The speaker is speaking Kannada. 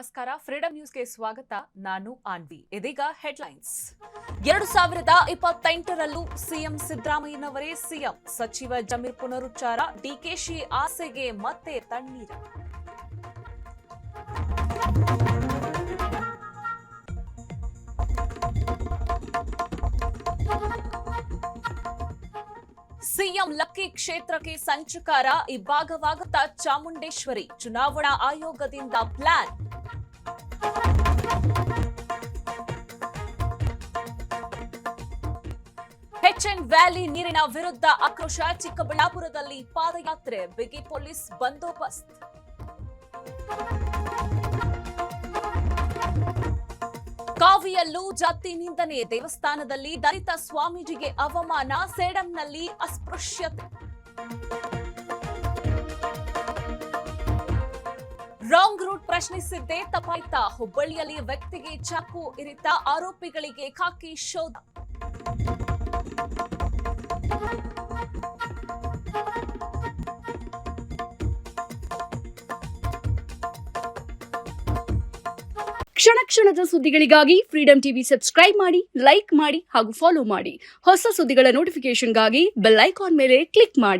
ನಮಸ್ಕಾರ, ಫ್ರೀಡಂ ನ್ಯೂಸ್ಗೆ ಸ್ವಾಗತ. ನಾನು ಆನ್ವಿ. ಇದೀಗ ಹೆಡ್ಲೈನ್ಸ್. 2028ರಲ್ಲೂ ಸಿಎಂ ಸಿದ್ದರಾಮಯ್ಯನವರೇ ಸಿಎಂ. ಸಚಿವ ಜಮೀರ್ ಪುನರುಚ್ಚಾರ. ಡಿಕೆಶಿ ಆಸೆಗೆ ಮತ್ತೆ ತಣ್ಣೀರು. ಸಿಎಂ ಲಕ್ಕಿ ಕ್ಷೇತ್ರಕ್ಕೆ ಸಂಚಕಾರ. ಇಬ್ಬಾಗವಾಗುತ್ತಾ ಚಾಮುಂಡೇಶ್ವರಿ. ಚುನಾವಣಾ ಆಯೋಗದಿಂದ ಪ್ಲಾನ್. ಎಚ್ಎನ್ ವ್ಯಾಲಿ ನೀರಿನ ವಿರುದ್ಧ ಆಕ್ರೋಶ. ಚಿಕ್ಕಬಳ್ಳಾಪುರದಲ್ಲಿ ಪಾದಯಾತ್ರೆ. ಬಿಗಿ ಪೊಲೀಸ್ ಬಂದೋಬಸ್ತ್. ಕಾವಿಯಲ್ಲೂ ಜಾತಿ ನಿಂದನೆ. ದೇವಸ್ಥಾನದಲ್ಲಿ ದಲಿತ ಸ್ವಾಮೀಜಿಗೆ ಅವಮಾನ. ಸೇಡಂನಲ್ಲಿ ಅಸ್ಪೃಶ್ಯತೆ. ರಾಂಗ್ ರೂಟ್ ಪ್ರಶ್ನಿಸಿದ್ದೇ ತಪ್ಪಾಯ್ತಾ? ಹುಬ್ಬಳ್ಳಿಯಲ್ಲಿ ವ್ಯಕ್ತಿಗೆ ಚಾಕು ಇರಿತ. ಆರೋಪಿಗಳಿಗೆ ಖಾಕಿ ಶೋಧ. ಕ್ಷಣ ಕ್ಷಣದ ಸುದ್ದಿಗಳಿಗಾಗಿ ಫ್ರೀಡಂ ಟಿವಿ ಸಬ್ಸ್ಕ್ರೈಬ್ ಮಾಡಿ, ಲೈಕ್ ಮಾಡಿ ಹಾಗೂ ಫಾಲೋ ಮಾಡಿ. ಹೊಸ ಸುದ್ದಿಗಳ ನೋಟಿಫಿಕೇಶನ್ಗಾಗಿ ಬೆಲ್ ಐಕಾನ್ ಮೇಲೆ ಕ್ಲಿಕ್ ಮಾಡಿ.